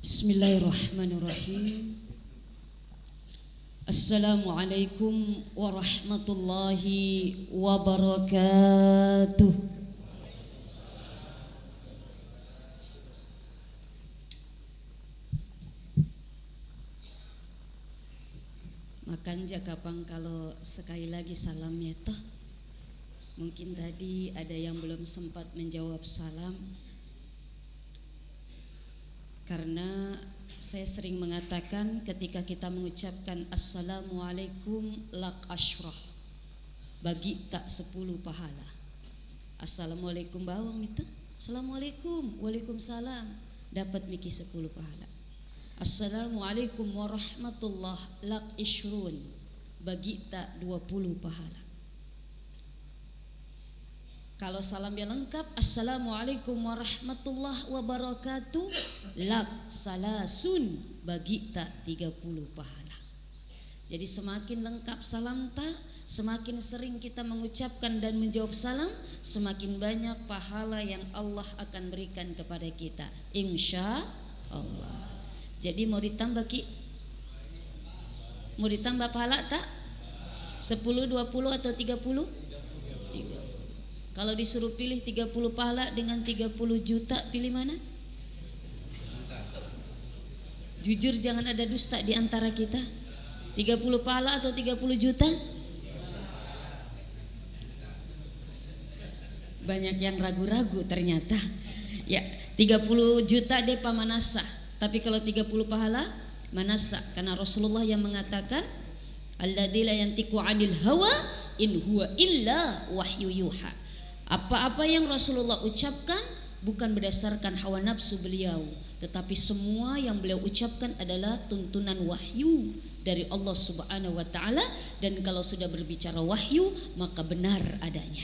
Bismillahirrahmanirrahim. Assalamualaikum warahmatullahi wabarakatuh. Makan jakapang kalau sekali lagi salamnya toh. Mungkin tadi ada yang belum sempat menjawab salam. Karena saya sering mengatakan ketika kita mengucapkan Assalamualaikum lak asyrah, bagi tak 10 pahala. Assalamualaikum bawang itu, Assalamualaikum, waalaikumsalam, dapat miki 10 pahala. Assalamualaikum warahmatullah lak ishrun, bagi tak 20 pahala. Kalau salamnya lengkap, Assalamualaikum warahmatullahi wabarakatuh, lak salasun, bagi tak 30 pahala. Jadi semakin lengkap salam tak, semakin sering kita mengucapkan dan menjawab salam, semakin banyak pahala yang Allah akan berikan kepada kita, insya Allah. Jadi mau ditambah Ki? Mau ditambah pahala tak? 10, 20 atau 30? 30. Kalau disuruh pilih 30 pahala dengan 30 juta, pilih mana? Jujur, jangan ada dusta di antara kita. 30 pahala atau 30 juta? Banyak yang ragu-ragu ternyata. Ya, 30 juta depa manasa. Tapi kalau 30 pahala manasa, karena Rasulullah yang mengatakan alladzi la yantiqu 'anil hawa in huwa illa wahyu yuha. Apa-apa yang Rasulullah ucapkan bukan berdasarkan hawa nafsu beliau, tetapi semua yang beliau ucapkan adalah tuntunan wahyu dari Allah Subhanahu wa taala, dan kalau sudah berbicara wahyu maka benar adanya.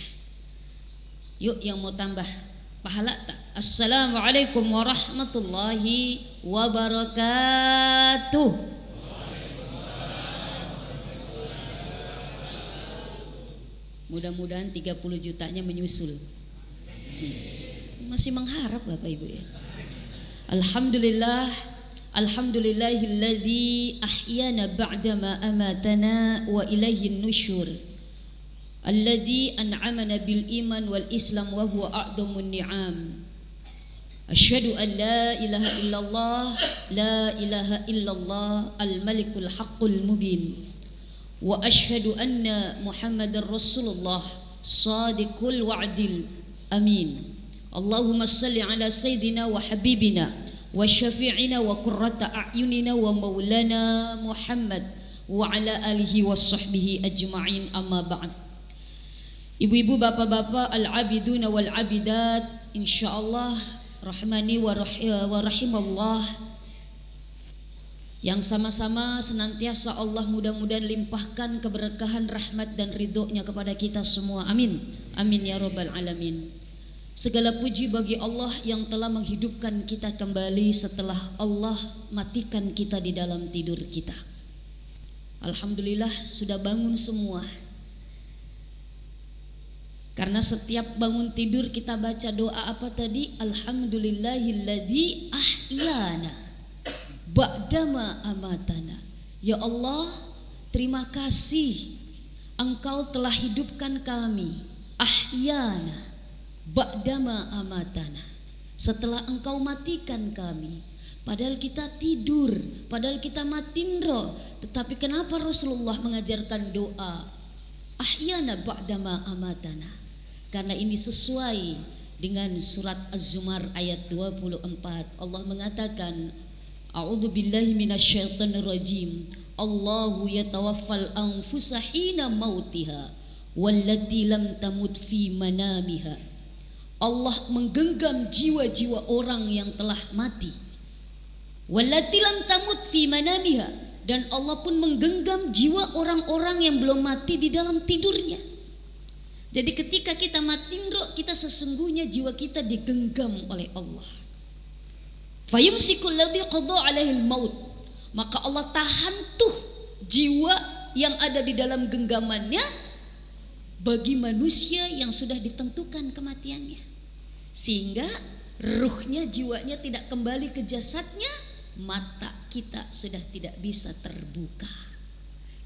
Yuk yang mau tambah pahala tak? Assalamualaikum warahmatullahi wabarakatuh. Mudah-mudahan 30 jutanya menyusul. Masih mengharap Bapak Ibu ya. Alhamdulillah, alhamdulillahilladzi ahyana ba'dama amatana wa ilaihin nusyur. Alladzi an'amana bil iman wal islam wa huwa a'dhamun ni'am. Asyhadu an la ilaha illallah, la ilaha illallah al-malikul haqqul mubin. Wa ashhadu anna Muhammadar Rasulullah sadiqul wa'dil amin. Allahumma salli ala sayyidina wa habibina wa syafi'ina wa qurrata a'yunina wa maulana Muhammad wa ala alihi wa sahbihi ajma'in, amma ba'd. Ibu-ibu, bapak-bapak, al-abiduna wal abidat, insyaallah rahmani wa rahimallah, yang sama-sama senantiasa Allah mudah-mudahan limpahkan keberkahan, rahmat dan ridhonya kepada kita semua, amin, amin ya rabbal alamin. Segala puji bagi Allah yang telah menghidupkan kita kembali setelah Allah matikan kita di dalam tidur kita. Alhamdulillah sudah bangun semua. Karena setiap bangun tidur kita baca doa apa tadi? Alhamdulillahilladzi ahyana ba'dama amatana. Ya Allah, terima kasih Engkau telah hidupkan kami, ahyana ba'dama amatana, setelah Engkau matikan kami. Padahal kita tidur, padahal kita matindro, tetapi kenapa Rasulullah mengajarkan doa ahyana ba'dama amatana? Karena ini sesuai dengan surat Az-Zumar ayat 24. Allah mengatakan, A'udzu billahi minasyaitonir rajim. Allahu yatawaffal anfusa hina mautiha wallati lam tamut fi manamiha. Allah menggenggam jiwa-jiwa orang yang telah mati. Wallati lam tamut fi manamiha, dan Allah pun menggenggam jiwa orang-orang yang belum mati di dalam tidurnya. Jadi ketika kita matindro, kita sesungguhnya jiwa kita digenggam oleh Allah. Fayumsikul ladzi qada 'alaihil maut, maka Allah tahan tuh jiwa yang ada di dalam genggamannya bagi manusia yang sudah ditentukan kematiannya, sehingga ruhnya, jiwanya tidak kembali ke jasadnya mata kita sudah tidak bisa terbuka,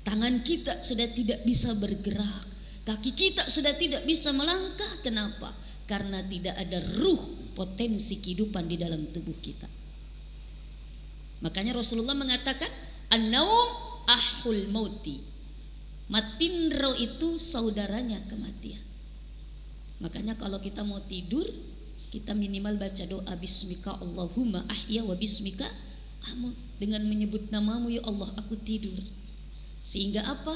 tangan kita sudah tidak bisa bergerak, kaki kita sudah tidak bisa melangkah. Kenapa? Karena tidak ada ruh, potensi kehidupan di dalam tubuh kita. Makanya Rasulullah mengatakan an-naum ahul mauti, matindro itu saudaranya kematian. Makanya kalau kita mau tidur, kita minimal baca doa bismika Allahumma ahya wa bismika amut, dengan menyebut namamu ya Allah aku tidur. Sehingga apa?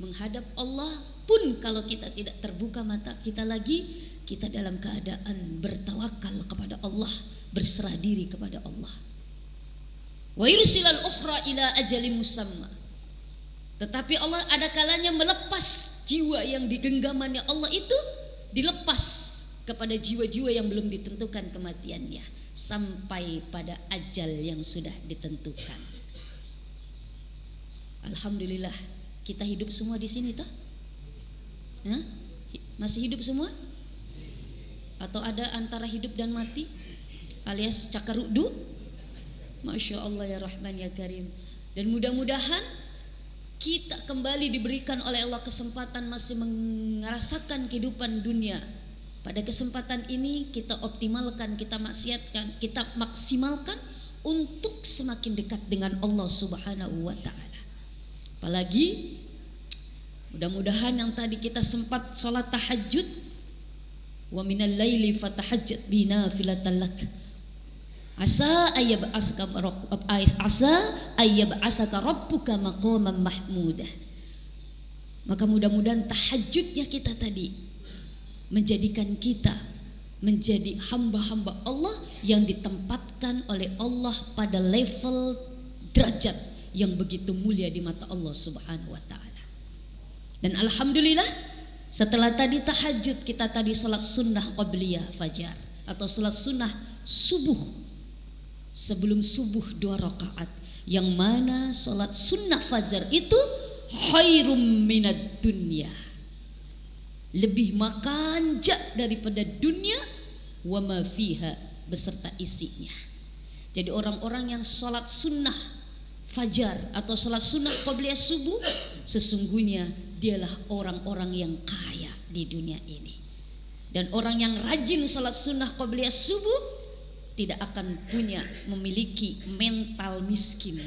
Menghadap Allah pun kalau kita tidak terbuka mata kita lagi, kita dalam keadaan bertawakal kepada Allah, berserah diri kepada Allah. Wa yursilal ukhra ila ajalin musamma. Tetapi Allah ada kalanya melepas jiwa yang di genggamannya Allah itu, dilepas kepada jiwa-jiwa yang belum ditentukan kematiannya sampai pada ajal yang sudah ditentukan. Alhamdulillah kita hidup semua di sini toh? Masih hidup semua? Atau ada antara hidup dan mati alias cakarudu? Masya Allah ya Rahman ya Karim. Dan mudah-mudahan kita kembali diberikan oleh Allah kesempatan masih merasakan kehidupan dunia. Pada kesempatan ini kita optimalkan, kita maksimalkan untuk semakin dekat dengan Allah Subhanahu wa ta'ala. Apalagi mudah-mudahan yang tadi kita sempat sholat tahajud, wa minal laili fatahajjat bina filatan lak, asa ayyab'asaka rabbuka maqaman mahmudah. Maka mudah-mudahan tahajudnya kita tadi menjadikan kita menjadi hamba-hamba Allah yang ditempatkan oleh Allah pada level derajat yang begitu mulia di mata Allah Subhanahu wa ta'ala. Dan alhamdulillah setelah tadi tahajud, kita tadi salat sunnah qabliyah fajar atau salat sunnah subuh, sebelum subuh 2 rakaat, yang mana salat sunnah fajar itu khairum minad dunya, lebih makanjak daripada dunia wa ma fiha beserta isinya. Jadi orang-orang yang salat sunnah fajar atau salat sunnah qabliyah subuh, sesungguhnya dialah orang-orang yang kaya di dunia ini. Dan orang yang rajin salat sunnah qabliyah subuh tidak akan memiliki mental miskin,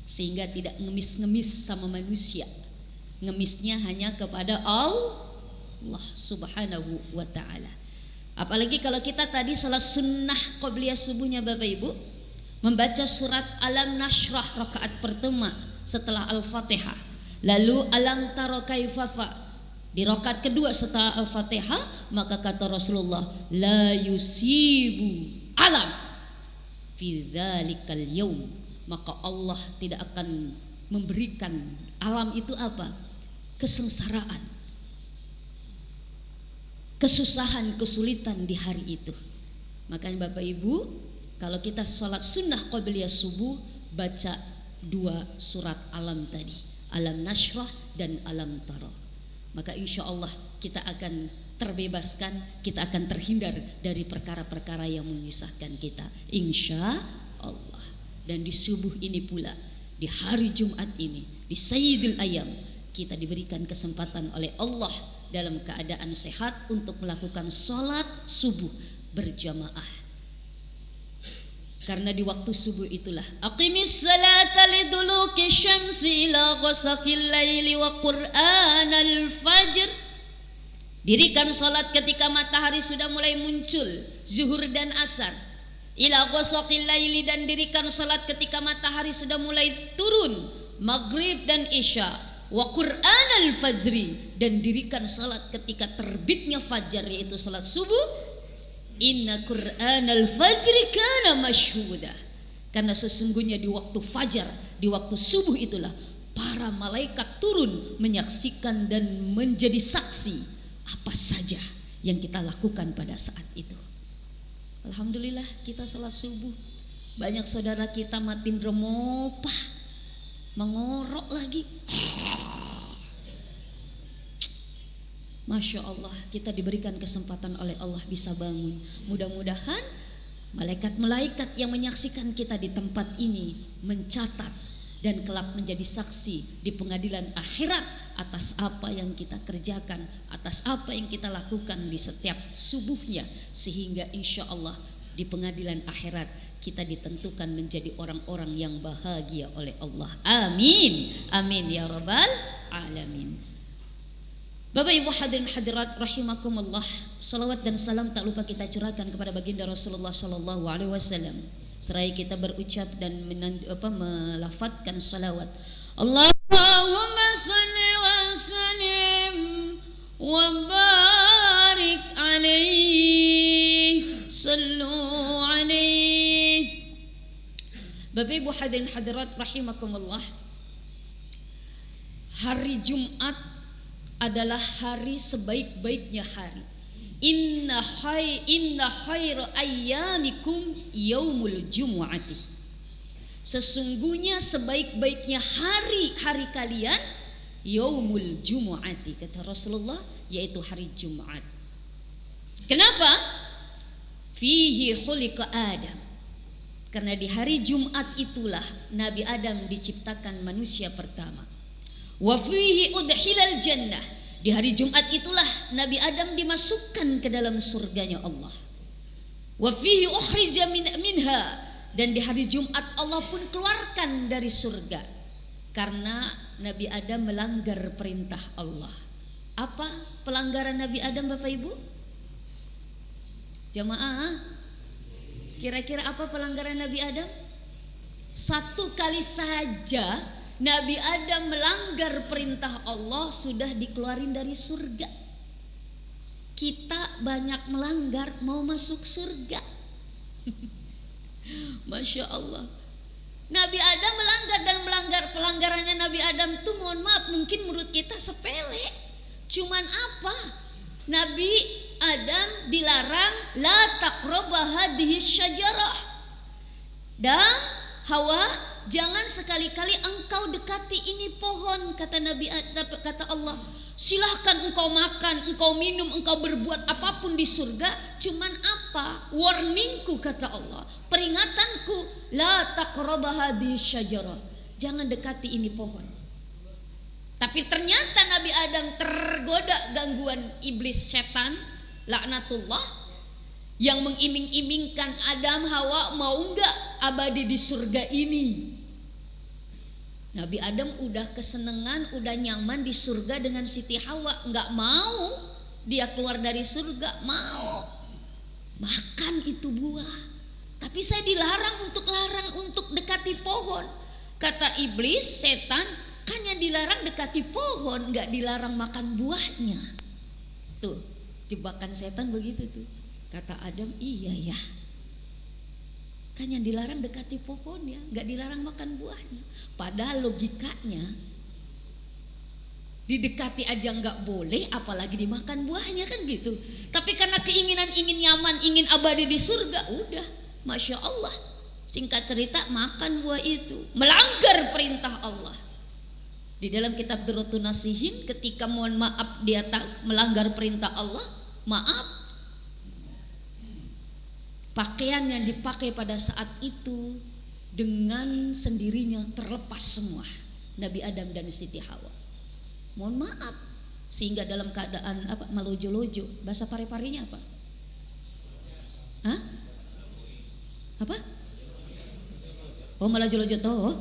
sehingga tidak ngemis-ngemis sama manusia. Ngemisnya hanya kepada Allah Subhanahu wa ta'ala. Apalagi kalau kita tadi salat sunnah qabliyah subuhnya Bapak Ibu membaca surat Alam Nashrah rakaat pertama setelah Al-Fatihah, lalu Alam Taro Kaifafa di rakaat kedua setelah Al-Fatihah, maka kata Rasulullah la yusibu alam fi dzalikal yaum, maka Allah tidak akan memberikan alam itu apa? Kesengsaraan, kesusahan, kesulitan di hari itu. Makanya Bapak Ibu, kalau kita sholat sunnah qabliyah subuh, baca 2 surat alam tadi, Alam Nashrah dan Alam Taro, maka insya Allah kita akan terbebaskan, kita akan terhindar dari perkara-perkara yang menyusahkan kita, insya Allah. Dan di subuh ini pula, di hari Jumat ini, di Sayyidul Ayam, kita diberikan kesempatan oleh Allah dalam keadaan sehat untuk melakukan sholat subuh berjamaah. Karena di waktu subuh itulah aqimis salata liduluki syamsi ila ghasaqil laili wa qur'anal fajr. Dirikan salat ketika matahari sudah mulai muncul, zuhur dan asar. Ila ghasaqil laili, dan dirikan salat ketika matahari sudah mulai turun, maghrib dan isya. Wa qur'anal fajri, dan dirikan salat ketika terbitnya fajar, yaitu salat subuh. Inna qur'anal fajri kana masyhuda, karena sesungguhnya di waktu fajar, di waktu subuh itulah para malaikat turun menyaksikan dan menjadi saksi apa saja yang kita lakukan pada saat itu. Alhamdulillah kita salat subuh, banyak saudara kita matiin remopah, mengorok lagi. Masya Allah, kita diberikan kesempatan oleh Allah bisa bangun. Mudah-mudahan Malaikat-malaikat yang menyaksikan kita di tempat ini mencatat dan kelak menjadi saksi di pengadilan akhirat atas apa yang kita kerjakan, atas apa yang kita lakukan di setiap subuhnya, sehingga insya Allah di pengadilan akhirat kita ditentukan menjadi orang-orang yang bahagia oleh Allah. Amin, amin ya rabbal alamin. Bapak Ibu hadirin hadirat rahimakumullah, salawat dan salam tak lupa kita curahkan kepada baginda Rasulullah sallallahu alaihi wasallam. Seraya kita berucap dan melafadzkan salawat. Allahumma salli wa sallim wa barik alaihi, sallu alaihi. Bapak Ibu hadirin hadirat rahimakumullah, hari Jumat adalah hari sebaik-baiknya hari. Inna khairu ayyamikum yaumul jumu'ati. Sesungguhnya sebaik-baiknya hari kalian yaumul jumu'ati, kata Rasulullah, yaitu hari Jumat. Kenapa? Fihi khuliqa Adam. Karena di hari Jumat itulah Nabi Adam diciptakan manusia pertama. Wa fihi udkhilal jannah. Di hari Jumat itulah Nabi Adam dimasukkan ke dalam surganya Allah. Wa fihi ukhrija minha. Dan di hari Jumat Allah pun keluarkan dari surga karena Nabi Adam melanggar perintah Allah. Apa pelanggaran Nabi Adam, Bapak Ibu? Jamaah, kira-kira apa pelanggaran Nabi Adam? Satu kali saja Nabi Adam melanggar perintah Allah sudah dikeluarin dari surga. Kita banyak melanggar mau masuk surga. Masya Allah. Nabi Adam melanggar pelanggarannya Nabi Adam tuh mohon maaf mungkin menurut kita sepele. Cuman apa? Nabi Adam dilarang la taqrabu hadhihi syajarah. Dan Hawa, jangan sekali-kali engkau dekati ini pohon, kata Nabi, kata Allah. Silahkan engkau makan, engkau minum, engkau berbuat apapun di surga. Cuman apa? Warningku, kata Allah, peringatanku, la taqrabu hadhihi syajarah. Jangan dekati ini pohon. Tapi ternyata Nabi Adam tergoda gangguan iblis setan, laknatullah, yang mengiming-imingkan Adam Hawa mau enggak abadi di surga ini. Nabi Adam udah kesenangan, udah nyaman di surga dengan Siti Hawa, enggak mau dia keluar dari surga, mau makan itu buah. Tapi saya dilarang untuk dekati pohon. Kata iblis, setan, kan yang dilarang dekati pohon, enggak dilarang makan buahnya. Tuh, jebakan setan begitu tuh. Kata Adam, iya ya, kan yang dilarang dekati pohonnya, gak dilarang makan buahnya. Padahal logikanya didekati aja gak boleh, apalagi dimakan buahnya, kan gitu. Tapi karena keinginan, ingin nyaman, ingin abadi di surga, udah, Masya Allah, singkat cerita makan buah itu, melanggar perintah Allah. Di dalam kitab Durratun Nasihin, ketika mohon maaf dia melanggar perintah Allah, maaf, pakaian yang dipakai pada saat itu dengan sendirinya terlepas semua, Nabi Adam dan Siti Hawa. Mohon maaf, sehingga dalam keadaan apa, malojo-lojo, bahasa pare-parenya apa? Hah? Apa? Oh, malojo-lojo toh.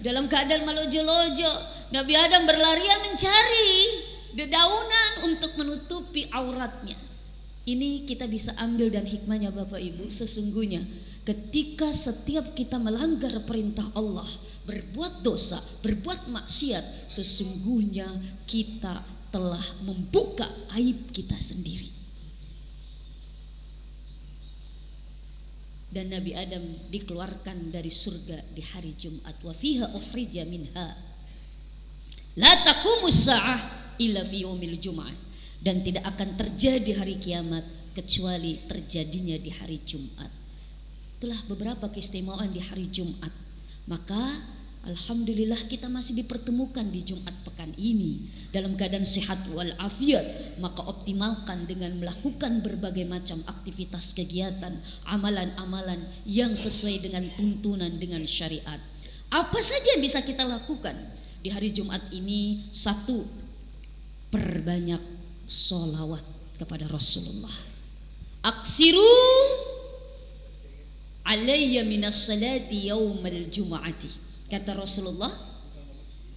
Dalam keadaan malojo-lojo, Nabi Adam berlarian mencari dedaunan untuk menutupi auratnya. Ini kita bisa ambil dan hikmahnya Bapak Ibu, sesungguhnya ketika setiap kita melanggar perintah Allah, berbuat dosa, berbuat maksiat, sesungguhnya kita telah membuka aib kita sendiri. Dan Nabi Adam dikeluarkan dari surga di hari Jumat. Wa fiha ukhrija minha la taqumus sa'ah illa fi yaumil jum'ah. Dan tidak akan terjadi hari kiamat kecuali terjadinya di hari Jumat. Itulah beberapa keistimewaan di hari Jumat. Maka Alhamdulillah kita masih dipertemukan di Jumat pekan ini dalam keadaan sehat walafiat. Maka optimalkan dengan melakukan berbagai macam aktivitas kegiatan, amalan-amalan yang sesuai dengan tuntunan dengan syariat. Apa saja yang bisa kita lakukan di hari Jumat ini? Satu, perbanyak sholawat kepada Rasulullah. Aksiru alayya minas salati yaumal jum'ati. Kata Rasulullah,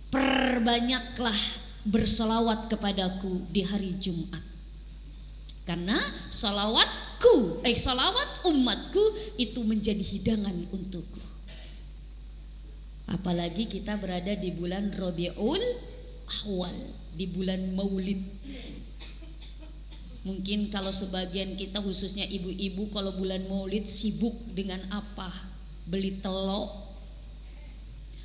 perbanyaklah bersalawat kepadaku di hari Jumat. Karena salawat umatku itu menjadi hidangan untukku. Apalagi kita berada di bulan Rabiul Awal, di bulan Maulid. Mungkin kalau sebagian kita khususnya ibu-ibu kalau bulan Maulid sibuk dengan apa? Beli telok,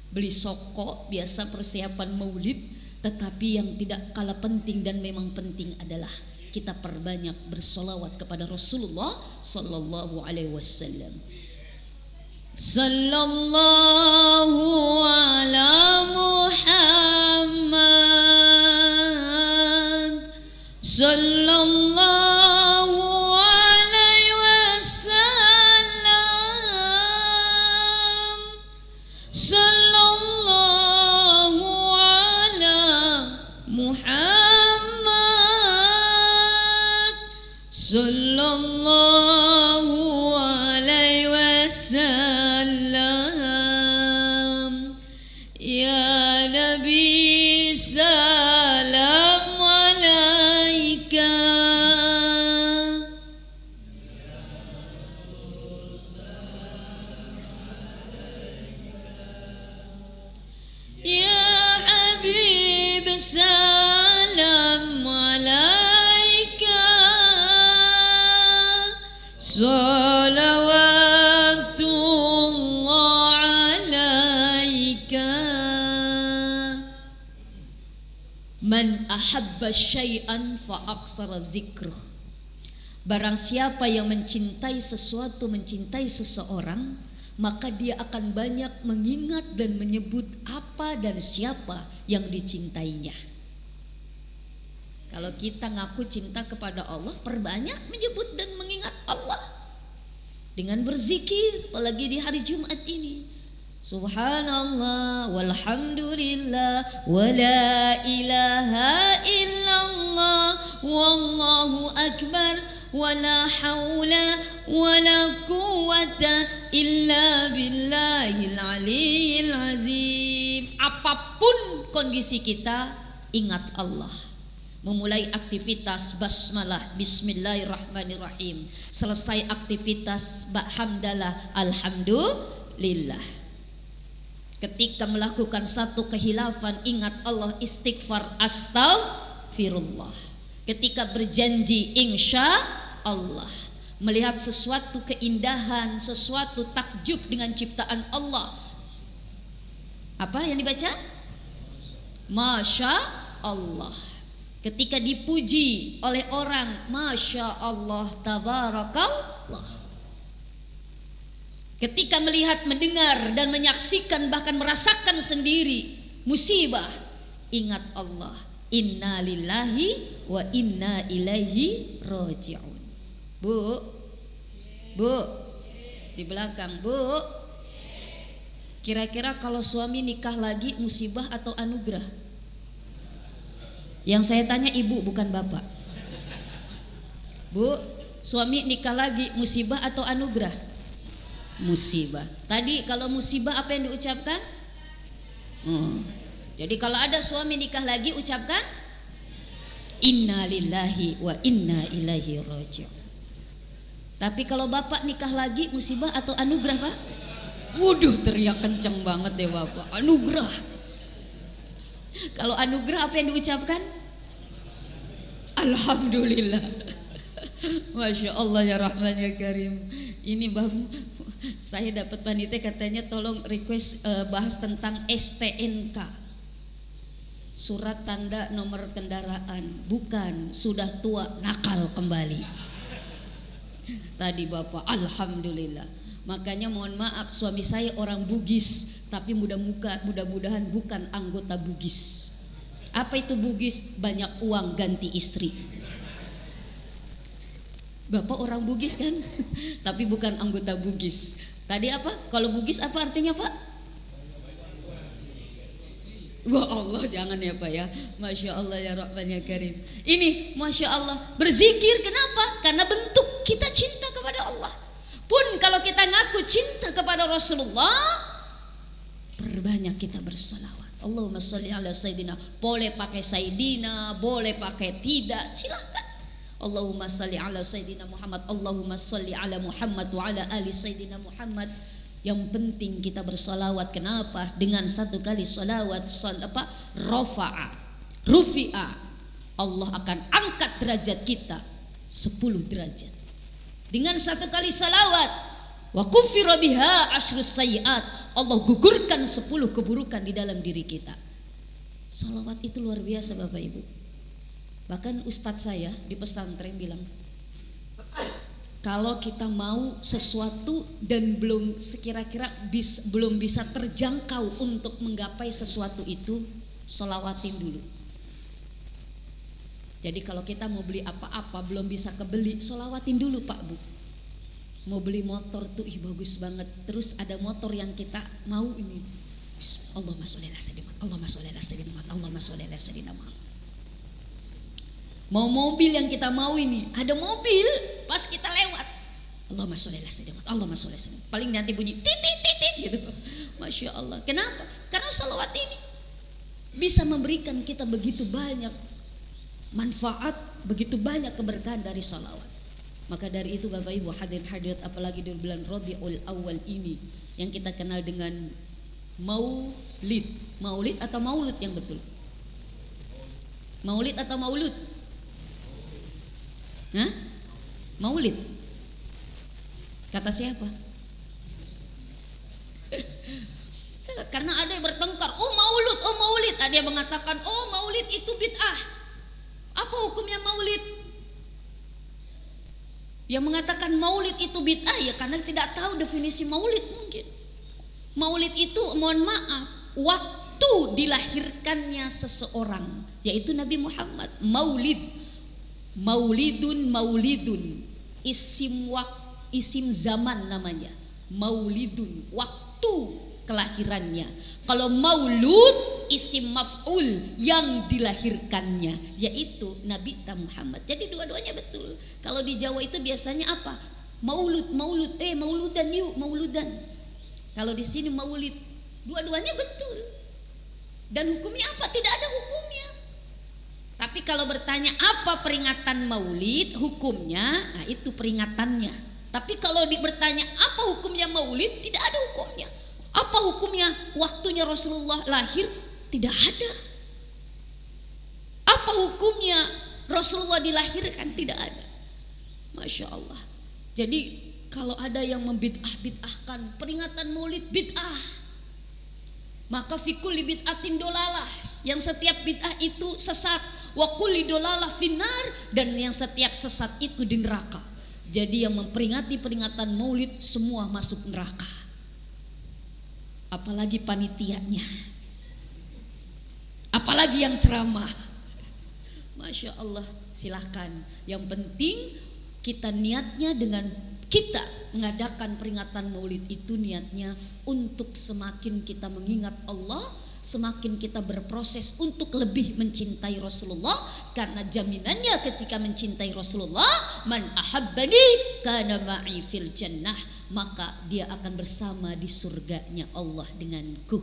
beli soko, biasa persiapan Maulid. Tetapi yang tidak kalah penting dan memang penting adalah kita perbanyak bersolawat kepada Rasulullah Sallallahu Alaihi Wasallam. Sallallahu ala Muhammad, sallallahu alaihi wasallam, sallallahu ala Muhammad, sallallahu alaihi wasallam. Ya Nabi salam alaika, ya Habib salam alaika, salawatullah alaika. Man ahabba syai'an fa aksara zikruh. Barang siapa yang mencintai sesuatu, mencintai seseorang, maka dia akan banyak mengingat dan menyebut apa dan siapa yang dicintainya. Kalau kita ngaku cinta kepada Allah, perbanyak menyebut dan mengingat Allah dengan berzikir, apalagi di hari Jumat ini. Subhanallah walhamdulillah wala ilaha illallah wallahu akbar wala haula wala quwwata illa billahil aliyyil azim. Apapun kondisi kita, ingat Allah. Memulai aktivitas basmalah, bismillahirrahmanirrahim. Selesai aktivitas hamdalah, alhamdulillah. Ketika melakukan satu kehilafan, ingat Allah, istighfar, astaghfirullah. Ketika berjanji, insya Allah. Melihat sesuatu keindahan, sesuatu takjub dengan ciptaan Allah, apa yang dibaca? Masya Allah. Ketika dipuji oleh orang, Masya Allah, tabarakallah. Ketika melihat, mendengar dan menyaksikan, bahkan merasakan sendiri musibah, ingat Allah, inna lillahi wa inna ilaihi raji'un. Bu, di belakang, Bu, kira-kira kalau suami nikah lagi musibah atau anugerah? Yang saya tanya ibu, bukan bapak. Bu, suami nikah lagi musibah atau anugerah? Musibah. Tadi kalau musibah apa yang diucapkan? Jadi kalau ada suami nikah lagi, ucapkan inna lillahi wa inna ilaihi raji'un. Tapi kalau bapak nikah lagi, musibah atau anugerah, Pak? Waduh, teriak kenceng banget deh bapak. Anugerah. Kalau anugerah apa yang diucapkan? Alhamdulillah. Masya Allah ya Rahman ya Karim. Ini saya dapat panitia katanya tolong request bahas tentang STNK, surat tanda nomor kendaraan. Bukan, sudah tua nakal kembali. Tadi bapak, alhamdulillah. Makanya mohon maaf, suami saya orang Bugis. tapi mudah-mudahan bukan anggota Bugis. Apa itu Bugis? Banyak uang ganti istri. Bapak orang Bugis kan? Tapi bukan anggota Bugis. Tadi apa? Kalau Bugis apa artinya Pak? Wah Allah, jangan ya Pak ya. Masya Allah ya Rahman ya Karim. Ini Masya Allah, berzikir kenapa? Karena bentuk kita cinta kepada Allah. Pun kalau kita ngaku cinta kepada Rasulullah, perbanyak kita bersalawat. Allahumma sholli ala Sayyidina. Boleh pakai Sayyidina, boleh pakai tidak, silakan. Allahumma sholli ala Sayyidina Muhammad. Allahumma sholli ala Muhammad wa ala ali Sayyidina Muhammad. Yang penting kita bersalawat. Kenapa? Dengan satu kali salawat rufi'a, Allah akan angkat derajat kita 10 derajat. Dengan satu kali salawat, wa kufira biha asyrus sayyiat, Allah gugurkan 10 keburukan di dalam diri kita. Salawat itu luar biasa Bapak Ibu. Bahkan ustadz saya di pesantren bilang, kalau kita mau sesuatu dan belum belum bisa terjangkau untuk menggapai sesuatu itu, sholawatin dulu. Jadi kalau kita mau beli apa-apa belum bisa kebeli, sholawatin dulu Pak Bu. Mau beli motor tuh bagus banget, terus ada motor yang kita mau ini, Allahumma sholli ala sayyidina Muhammad, Allahumma sholli ala sayyidina Muhammad, Allahumma sholli ala sayyidina Muhammad. Mau mobil yang kita mau ini, ada mobil pas kita lewat, Allahumma sholli ala sayyidina Muhammad, Allahumma sholli ala sayyidina Muhammad. Paling nanti bunyi titit gitu. Masya Allah. Kenapa? Karena salawat ini bisa memberikan kita begitu banyak manfaat, begitu banyak keberkahan dari salawat. Maka dari itu Bapak Ibu hadirin hadirat, apalagi di bulan Rabiul Awal ini yang kita kenal dengan Maulid. Maulid atau Maulud yang betul? Maulid atau Maulud? Hah? Maulid. Kata siapa? Karena ada yang bertengkar, oh maulid. Ada yang mengatakan, oh maulid itu bid'ah. Apa hukumnya maulid? Yang mengatakan maulid itu bid'ah ya karena tidak tahu definisi maulid mungkin. Maulid itu, mohon maaf, waktu dilahirkannya seseorang, yaitu Nabi Muhammad. Maulidun isim zaman namanya. Maulidun, waktu kelahirannya. Kalau maulud isim maf'ul, yang dilahirkannya, yaitu Nabi Muhammad. Jadi dua-duanya betul. Kalau di Jawa itu biasanya apa? Mauludan yuk, mauludan. Kalau di sini maulid, dua-duanya betul. Dan hukumnya apa? Tidak ada hukumnya. Tapi kalau bertanya apa peringatan maulid, hukumnya, nah itu peringatannya. Tapi kalau bertanya apa hukumnya maulid, tidak ada hukumnya. Apa hukumnya waktunya Rasulullah lahir? Tidak ada. Apa hukumnya Rasulullah dilahirkan? Tidak ada. Masya Allah. Jadi kalau ada yang membid'ah-bid'ahkan peringatan maulid bid'ah, maka fi kulli bid'atin dolalah, yang setiap bid'ah itu sesat, wa kulli dolalah finnar, dan yang setiap sesat itu di neraka. Jadi yang memperingati peringatan maulid semua masuk neraka. Apalagi panitianya, apalagi yang ceramah. Masya Allah, silahkan. Yang penting kita niatnya dengan kita mengadakan peringatan maulid itu niatnya untuk semakin kita mengingat Allah, semakin kita berproses untuk lebih mencintai Rasulullah. Karena jaminannya ketika mencintai Rasulullah, man ahabbani kana ma'i fil jannah, maka dia akan bersama di surganya Allah denganku.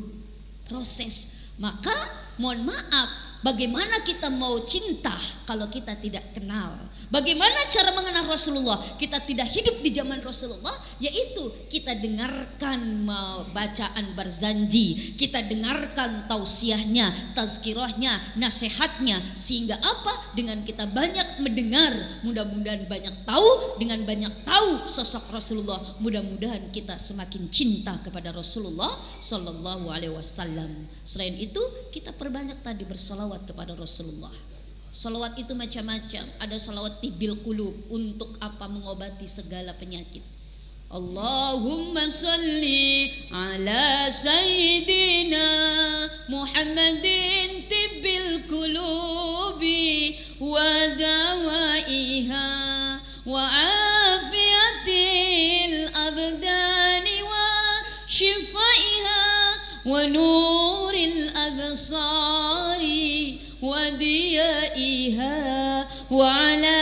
Proses. Maka mohon maaf, bagaimana kita mau cinta kalau kita tidak kenal? Bagaimana cara mengenal Rasulullah? Kita tidak hidup di zaman Rasulullah, yaitu kita dengarkan bacaan Barzanji, kita dengarkan tausiahnya, tazkirahnya, nasihatnya, sehingga apa? Dengan kita banyak mendengar, mudah-mudahan banyak tahu. Dengan banyak tahu sosok Rasulullah, mudah-mudahan kita semakin cinta kepada Rasulullah Sallallahu Alaihi Wasallam. Selain itu, kita perbanyak tadi bersalawat kepada Rasulullah. Salawat itu macam-macam. Ada salawat tibil qulub, untuk apa? Mengobati segala penyakit. Allahumma salli ala sayyidina Muhammadin tibbil qulubi wa dawaiha wa afiyatil abdani wa shifaiha wa nuril absari wa diyaiha wa ala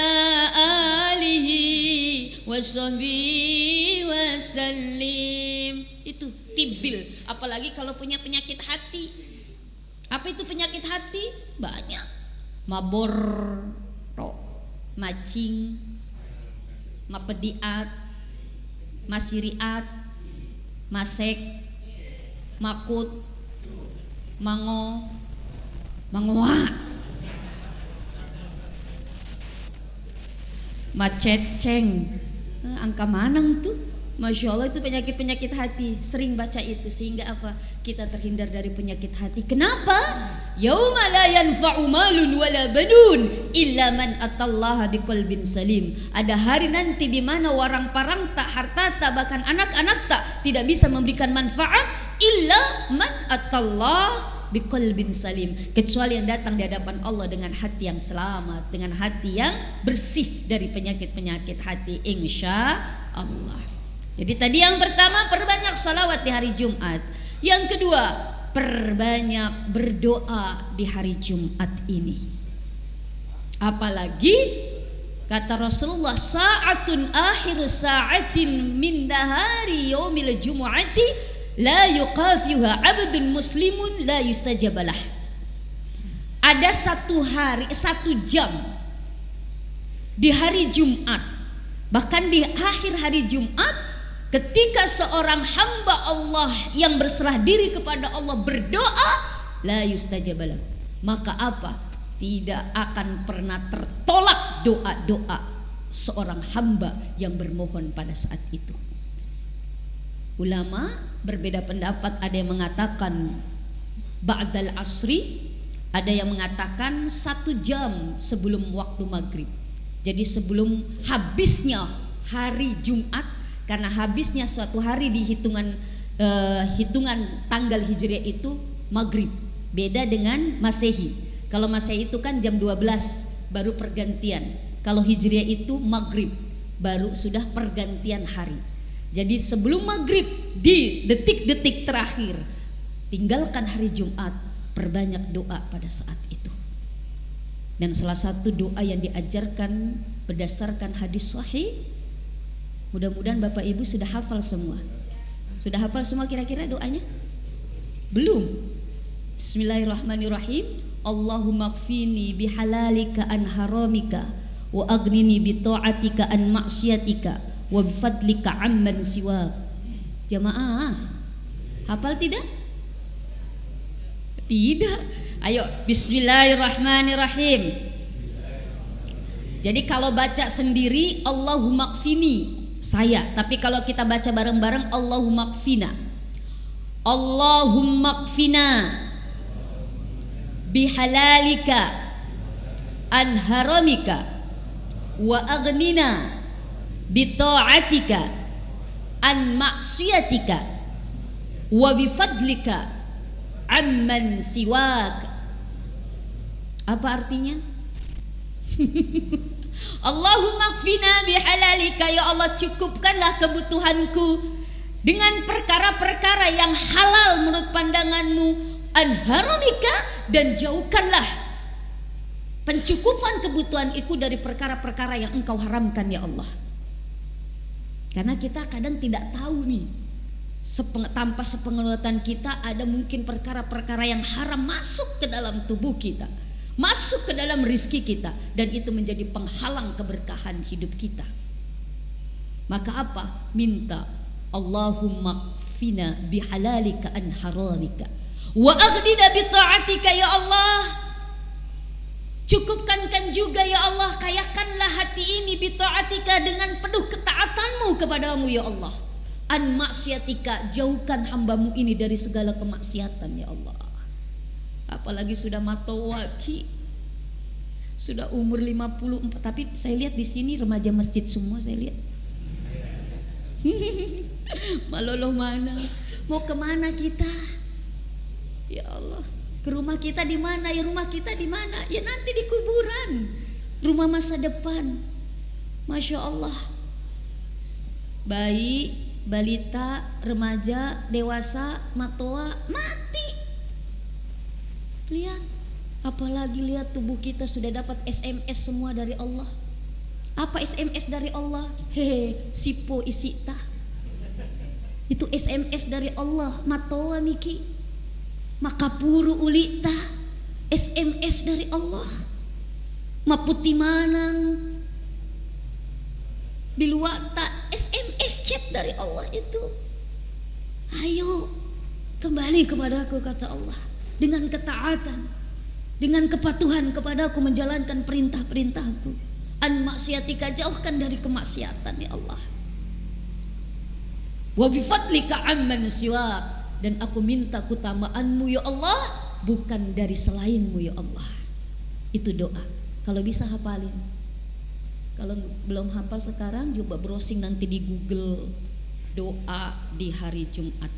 alihi wa sahbihi wa sallim. Itu tibil. Apalagi kalau punya penyakit hati. Apa itu penyakit hati? Banyak. Mabor, macing, mapediat, masiriat, masek, makut, mangoa, maceceng. Angka manang tuh, Masya Allah, itu penyakit-penyakit hati. Sering baca itu sehingga apa? Kita terhindar dari penyakit hati. Kenapa? Yauma la yanfa'u malun wala banun illa man atallaha biqalbin salim. Ada hari nanti di mana orang parang tak, harta tak, bahkan anak-anak tak tidak bisa memberikan manfaat illa man atallaha biqalbin salim, kecuali yang datang di hadapan Allah dengan hati yang selamat, dengan hati yang bersih dari penyakit-penyakit hati, insya Allah. Jadi tadi yang pertama, perbanyak salawat di hari Jumat. Yang kedua, perbanyak berdoa di hari Jumat ini. Apalagi kata Rasulullah, sa'atun akhiru sa'atin min nahari yaumil jumu'ati la yuqafiha abdun muslimun la yustajabalah. Ada satu hari, 1 jam di hari Jumat, bahkan di akhir hari Jumat, ketika seorang hamba Allah yang berserah diri kepada Allah berdoa, la yustajabalah, maka apa? Tidak akan pernah tertolak doa-doa seorang hamba yang bermohon pada saat itu. Ulama berbeda pendapat, ada yang mengatakan ba'dal asri, ada yang mengatakan 1 jam sebelum waktu maghrib. Jadi sebelum habisnya hari Jumat, karena habisnya suatu hari di hitungan tanggal Hijriah itu maghrib, beda dengan Masehi. Kalau Masehi itu kan jam 12 baru pergantian, kalau Hijriah itu maghrib baru sudah pergantian hari. Jadi sebelum maghrib, di detik-detik terakhir, tinggalkan hari Jumat, perbanyak doa pada saat itu. Dan salah satu doa yang diajarkan berdasarkan hadis sahih, mudah-mudahan Bapak Ibu sudah hafal semua. Sudah hafal semua kira-kira doanya? Belum? Bismillahirrahmanirrahim. Allahumma kfini bihalalika an haramika wa aghnini bi ta'atika an maksiatika wa bifadlika amman siwa. Jamaah hafal tidak? Tidak. Ayo, bismillahirrahmanirrahim. Jadi kalau baca sendiri Allahumma kfini saya, tapi kalau kita baca bareng-bareng Allahumma kfina. Allahumma kfina bihalalika an haramika wa aghnina bita'atika an maksiatika wa bifadlika amman siwak. Apa artinya? Allahumma kfina bihalalika, ya Allah cukupkanlah kebutuhanku dengan perkara-perkara yang halal menurut pandanganmu, an haramika, dan jauhkanlah pencukupan kebutuhan itu dari perkara-perkara yang engkau haramkan ya Allah. Karena kita kadang tidak tahu nih, tanpa sepengetahuan kita ada mungkin perkara-perkara yang haram masuk ke dalam tubuh kita, masuk ke dalam rizki kita, dan itu menjadi penghalang keberkahan hidup kita. Maka apa? Minta Allahumma kfina bihalalika an haramika wa aghnina bi ta'atika, ya Allah cukupkan juga ya Allah, kayakanlah hati ini bi ta'atika, dengan penuh ketaatanmu kepadamu ya Allah, an maksiatika, jauhkan hambamu ini dari segala kemaksiatan ya Allah. Apalagi sudah matawaki, sudah umur 54, tapi saya lihat di sini remaja masjid semua saya lihat. Malolo mana? Mau kemana kita? Ya Allah, ke rumah kita di mana? Ya rumah kita di mana? Ya nanti di kuburan. Rumah masa depan. Masya Allah. Bayi, balita, remaja, dewasa, matoa, mati. Lihat, apalagi lihat tubuh kita sudah dapat SMS semua dari Allah. Apa SMS dari Allah? Hehe, sipo isita. Itu SMS dari Allah. Matoa miki, makapuru ulita, SMS dari Allah. Maputi manang, biluwata, SMS chat dari Allah itu. Ayo kembali kepadaku, kata Allah, dengan ketaatan, dengan kepatuhan kepadaku, menjalankan perintah-perintahku. An maksiatika, jauhkan dari kemaksiatan ya Allah. Wa bifadlika amman siwak, dan aku minta keutamaanmu ya Allah, bukan dari selainmu ya Allah. Itu doa. Kalau bisa hafalin. Kalau belum hafal sekarang, coba browsing nanti di Google doa di hari Jumat.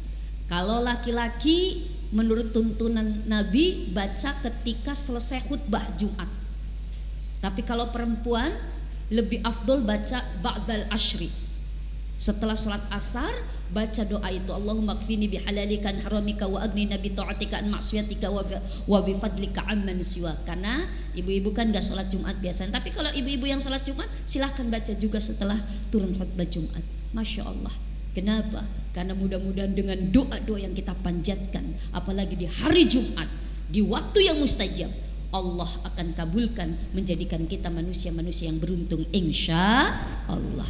Kalau laki-laki menurut tuntunan Nabi baca ketika selesai khutbah Jumat. Tapi kalau perempuan lebih afdol baca ba'dal ashri. Setelah sholat asar baca doa itu, Allahumma kfini bihalalika an haramika wa aghnina bi ta'atika an ma'siyatika wa bi fadlika amman siwa. Karena ibu-ibu kan gak sholat Jumat biasanya, tapi kalau ibu-ibu yang sholat Jumat silahkan baca juga setelah turun khutbah Jumat. Masya Allah. Kenapa? Karena mudah-mudahan dengan doa-doa yang kita panjatkan, apalagi di hari Jumat, di waktu yang mustajab, Allah akan kabulkan, menjadikan kita manusia-manusia yang beruntung insya Allah.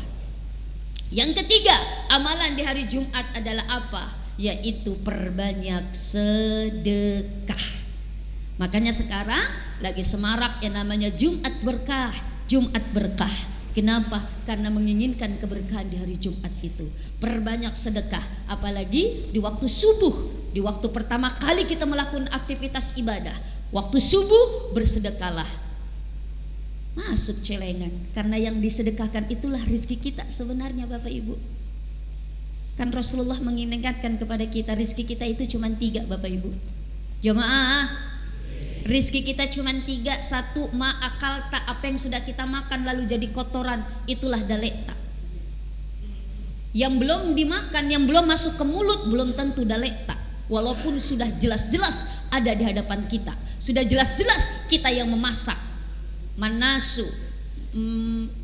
Yang ketiga, amalan di hari Jumat adalah apa? Yaitu perbanyak sedekah. Makanya sekarang lagi semarak yang namanya Jumat berkah. Jumat berkah. Kenapa? Karena menginginkan keberkahan di hari Jumat itu. Perbanyak sedekah, apalagi di waktu subuh, di waktu pertama kali kita melakukan aktivitas ibadah. Waktu subuh bersedekahlah. Masuk celengan, karena yang disedekahkan itulah rizki kita sebenarnya Bapak Ibu. Kan Rasulullah mengingatkan kepada kita, rizki kita itu cuma 3 Bapak Ibu. Jemaah, rizki kita cuma 3. 1, ma'akal tak, apa yang sudah kita makan lalu jadi kotoran, itulah dalekta. Yang belum dimakan, yang belum masuk ke mulut, belum tentu dalekta. Walaupun sudah jelas-jelas ada di hadapan kita, sudah jelas-jelas kita yang memasak. Manasu,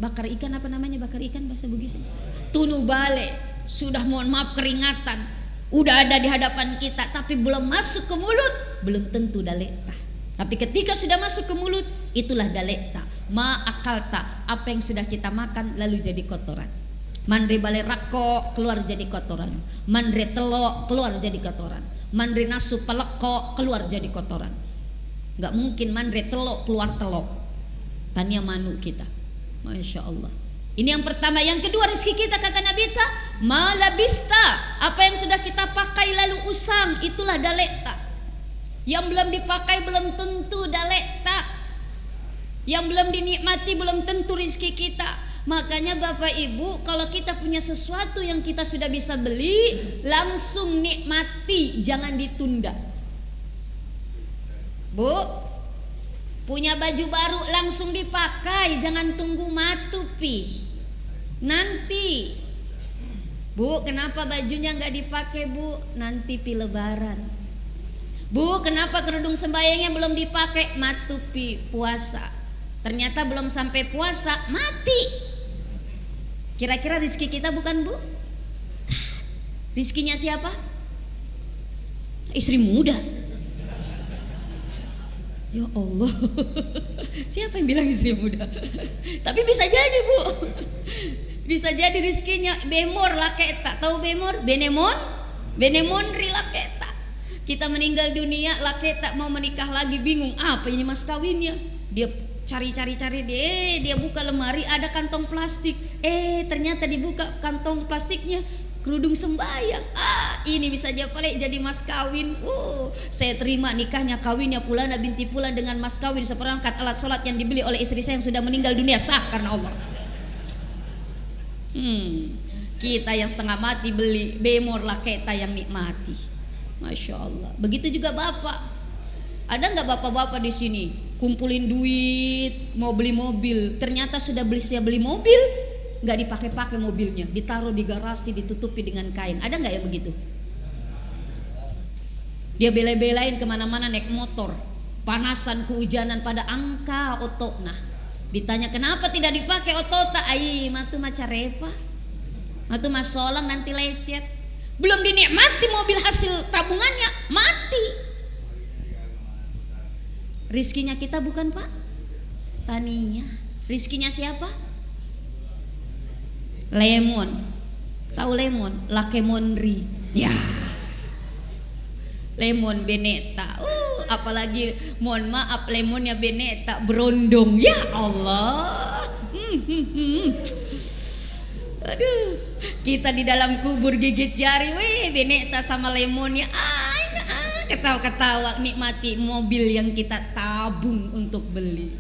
bakar ikan, apa namanya bakar ikan bahasa Bugis? Tunu bale, sudah mohon maaf keringatan, udah ada di hadapan kita, tapi belum masuk ke mulut, belum tentu dalekta. Tapi ketika sudah masuk ke mulut, itulah dalekta. Ma'akalta, apa yang sudah kita makan lalu jadi kotoran. Mandre bale rako keluar jadi kotoran. Mandre telok keluar jadi kotoran. Mandre nasu peleko keluar jadi kotoran. Gak mungkin mandre telok keluar telok. Tanya manu kita. Masya Allah. Ini yang pertama. Yang kedua, rezeki kita kata Nabi ta malabista, apa yang sudah kita pakai lalu usang, itulah dalekta. Yang belum dipakai belum tentu dalekta. Yang belum dinikmati belum tentu rezeki kita. Makanya Bapak Ibu, kalau kita punya sesuatu yang kita sudah bisa beli, langsung nikmati, jangan ditunda. Bu, punya baju baru langsung dipakai, jangan tunggu matupi nanti. Bu, kenapa bajunya nggak dipakai Bu? Nanti pi lebaran. Bu, kenapa kerudung sembayangnya belum dipakai? Matupi puasa. Ternyata belum sampai puasa mati. Kira-kira rizki kita bukan Bu? Rizkinya siapa? Istri muda. Ya Allah, siapa yang bilang istri muda? Tapi bisa jadi Bu, bisa jadi rizkinya bemor laketa. Tahu bemor? Benemon rilaketa. Kita meninggal dunia, laketa mau menikah lagi, bingung apa ini mas kawinnya. Dia cari dia buka lemari, ada kantong plastik. Ternyata dibuka kantong plastiknya kerudung sembayang. Ini bisa jadi mas kawin. Saya terima nikahnya, kawinnya Fulana binti Fulan dengan mas kawin seperangkat alat sholat yang dibeli oleh istri saya yang sudah meninggal dunia, sah karena Allah. Kita yang setengah mati beli bemor lah kita yang nikmati. Masya Allah. Begitu juga bapak. Ada nggak bapak-bapak di sini kumpulin duit mau beli mobil, ternyata sudah beli mobil nggak dipakai-pakai mobilnya, ditaruh di garasi ditutupi dengan kain. Ada nggak yang begitu? Dia bela-belain kemana-mana naik motor, panasan kehujanan pada angka otot. Nah, ditanya kenapa tidak dipakai otota? Ai matu maca repa, matu masolang nanti lecet. Belum dinikmati mobil hasil tabungannya mati. Rizkinya kita bukan Pak? Tania. Rizkinya siapa? Lemon. Tahu lemon? Lakemonri. Ya. Lemon Beneta. Apalagi mohon maaf lemonnya Beneta berondong. Ya Allah. Aduh. Kita di dalam kubur gigit jari, Beneta sama lemonnya. Ketawa-ketawa nikmati mobil yang kita tabung untuk beli.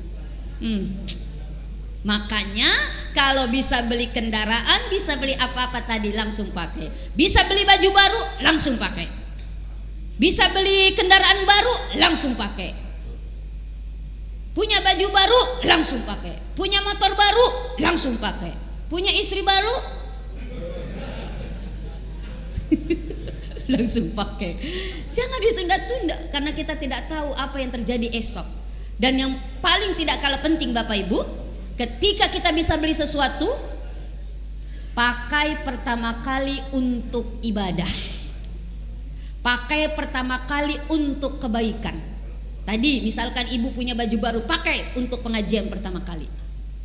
Makanya kalau bisa beli kendaraan, bisa beli apa-apa tadi langsung pakai. Bisa beli baju baru langsung pakai. Bisa beli kendaraan baru langsung pakai. Punya baju baru langsung pakai. Punya motor baru langsung pakai. Punya istri baru langsung pakai. Jangan ditunda-tunda karena kita tidak tahu apa yang terjadi esok. Dan yang paling tidak kalah penting Bapak Ibu, ketika kita bisa beli sesuatu, pakai pertama kali untuk ibadah. Pakai pertama kali untuk kebaikan. Tadi misalkan ibu punya baju baru, pakai untuk pengajian pertama kali.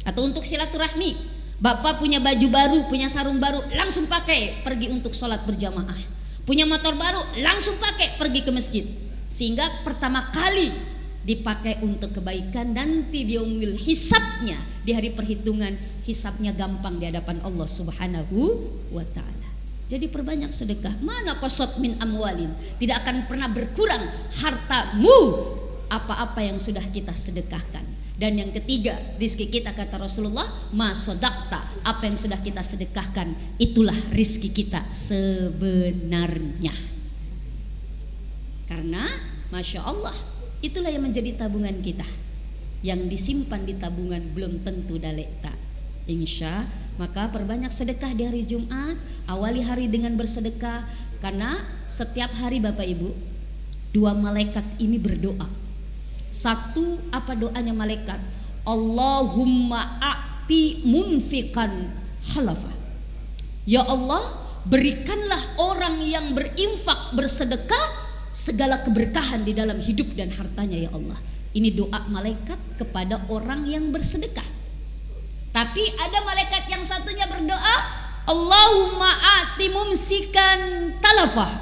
Atau untuk silaturahmi. Bapak punya baju baru, punya sarung baru, langsung pakai pergi untuk sholat berjamaah. Punya motor baru, langsung pakai pergi ke masjid. Sehingga pertama kali dipakai untuk kebaikan, nanti di yaumil hisabnya, di hari perhitungan, hisabnya gampang di hadapan Allah Subhanahu wa ta'ala. Jadi perbanyak sedekah. Mana qasat min amwalin, tidak akan pernah berkurang hartamu apa-apa yang sudah kita sedekahkan. Dan yang ketiga, rizki kita kata Rasulullah, ma sodakta, apa yang sudah kita sedekahkan, itulah rizki kita sebenarnya. Karena Masya Allah, itulah yang menjadi tabungan kita. Yang disimpan di tabungan belum tentu dalekta. Insya, maka perbanyak sedekah di hari Jumat. Awali hari dengan bersedekah. Karena setiap hari Bapak Ibu, dua malaikat ini berdoa. Satu, apa doanya malaikat? Allahumma a'ti munfiqan halafa. Ya Allah, berikanlah orang yang berinfak, bersedekah, segala keberkahan di dalam hidup dan hartanya ya Allah. Ini doa malaikat kepada orang yang bersedekah. Tapi ada malaikat yang satunya berdoa, Allahumma a'ti mumsikan talafa.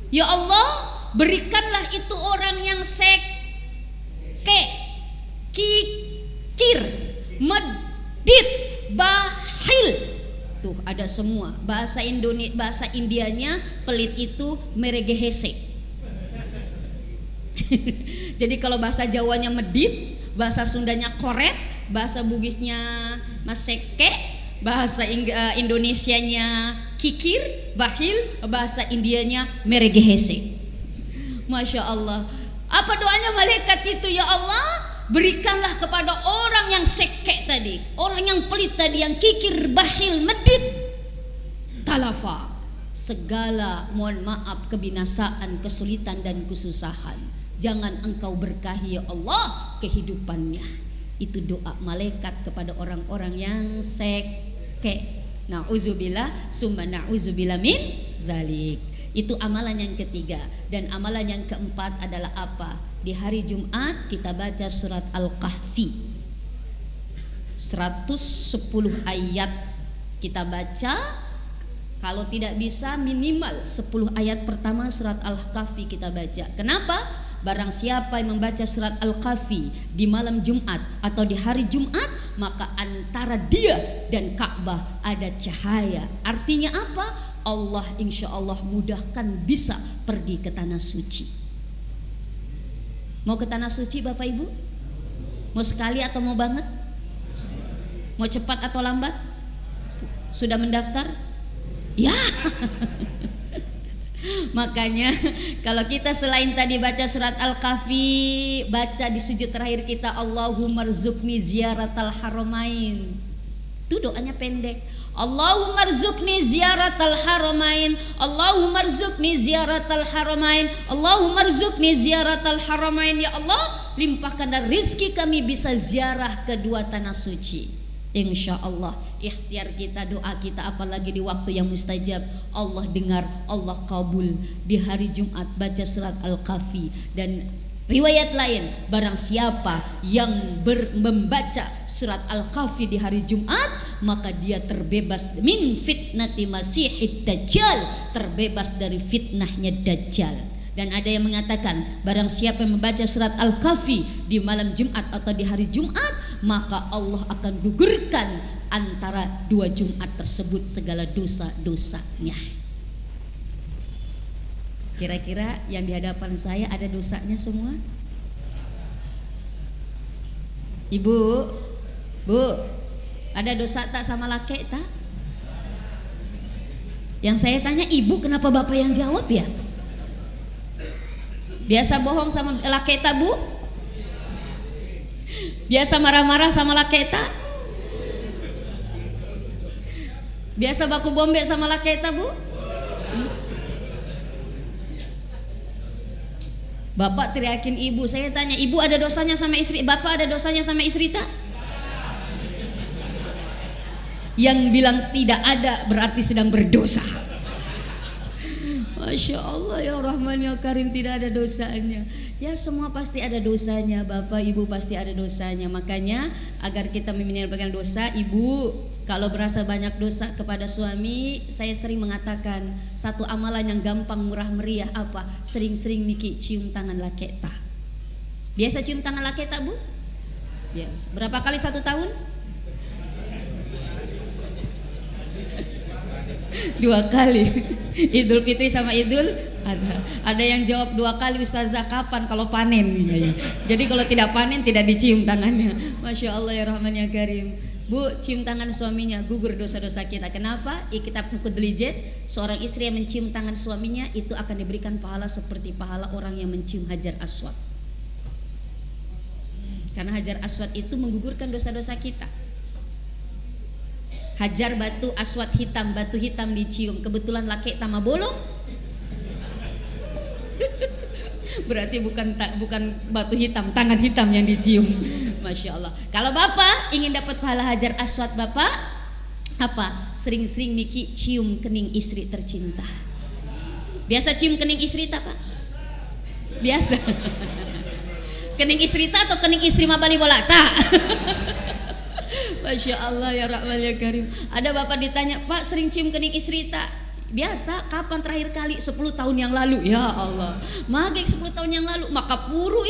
Ya Allah, berikanlah itu orang yang kikir, medit, bahil. Tuh ada semua. Bahasa Indianya pelit itu meregehese. Jadi kalau bahasa Jawanya medit, bahasa Sundanya koret, bahasa Bugisnya maseke, bahasa Indonesianya kikir, bahil, bahasa Indianya meregehese. Masya Allah. Apa doanya malaikat itu? Ya Allah, berikanlah kepada orang yang seke tadi, orang yang pelit tadi, yang kikir, bahil, medit, talafa, segala mohon maaf kebinasaan, kesulitan dan kesusahan. Jangan engkau berkahi ya Allah kehidupannya. Itu doa malaikat kepada orang-orang yang seke. Na'udzubillah summa na'udzubillah min dzalik. Itu amalan yang ketiga. Dan amalan yang keempat adalah apa? Di hari Jumat kita baca surat Al-Kahfi 110 ayat kita baca. Kalau tidak bisa minimal 10 ayat pertama surat Al-Kahfi kita baca. Kenapa? Barang siapa yang membaca surat Al-Kahfi di malam Jumat atau di hari Jumat, maka antara dia dan Ka'bah ada cahaya. Artinya apa? Allah insya Allah mudahkan bisa pergi ke tanah suci. Mau ke tanah suci Bapak Ibu? Mau sekali atau mau banget? Mau cepat atau lambat? Sudah mendaftar? Ya. Makanya kalau kita selain tadi baca surat Al-Kahfi, baca di sujud terakhir kita Allahumma rzuqni ziyaratal haramain. Itu doanya pendek. Allahumma rzuqni ziyaratal haramain, Allahumma rzuqni ziyaratal haramain, Allahumma rzuqni ziyaratal haramain. Ya Allah, limpahkanlah rizki kami bisa ziarah kedua tanah suci. Insya Allah ikhtiar kita, doa kita, apalagi di waktu yang mustajab, Allah dengar, Allah kabul. Di hari Jumat baca surat Al-Kahfi. Dan riwayat lain, barang siapa yang membaca surat Al-Kahfi di hari Jumat, maka dia terbebas min fitnati masihid dajjal, terbebas dari fitnahnya Dajjal. Dan ada yang mengatakan, barang siapa yang membaca surat Al-Kahfi di malam Jumat atau di hari Jumat, maka Allah akan gugurkan antara dua Jumat tersebut segala dosa-dosanya. Kira-kira yang di hadapan saya ada dosanya semua? Ibu, Bu, ada dosa tak sama laki tak? Yang saya tanya ibu, kenapa bapak yang jawab ya? Biasa bohong sama laki tak, Bu? Biasa marah-marah sama laki tak? Biasa baku bombe sama laki tak, Bu? Bapak teriakin ibu. Saya tanya, ibu ada dosanya sama istri? Bapak ada dosanya sama istri tak? Yang bilang tidak ada berarti sedang berdosa. Masya Allah, ya Rahman ya Karim, tidak ada dosanya. Ya semua pasti ada dosanya, bapak ibu pasti ada dosanya. Makanya agar kita meminimalkan dosa, ibu kalau berasa banyak dosa kepada suami, saya sering mengatakan satu amalan yang gampang murah meriah apa? Sering-sering Miki cium tangan laki tak. Biasa cium tangan laki tak, Bu? Biasa. Berapa kali satu tahun? 2 kali. Idul Fitri sama Idul ada yang jawab 2 kali, Ustazah kapan kalau panen? Jadi kalau tidak panen tidak dicium tangannya. Masya Allah ya Rahman ya Karim. Bu, cium tangan suaminya, gugur dosa-dosa kita. Kenapa? Kitab Muqaddilijat, seorang istri yang mencium tangan suaminya itu akan diberikan pahala seperti pahala orang yang mencium Hajar Aswad. Karena Hajar Aswad itu menggugurkan dosa-dosa kita. Hajar batu aswad hitam, batu hitam dicium. Kebetulan laki tama bolong. Berarti bukan batu hitam, tangan hitam yang dicium. Masya Allah. Kalau bapak ingin dapat pahala hajar aswad, bapak apa? Sering-sering Miki cium kening istri tercinta. Biasa cium kening istri tak, Pak? Biasa. Kening istri tak atau kening istri mabali bola tak? Masya Allah ya Rahman ya Karim. Ada bapak ditanya, Pak sering cium kening istri tak? Biasa. Kapan terakhir kali? 10 tahun yang lalu. Ya Allah, magek 10 tahun yang lalu. Maka puru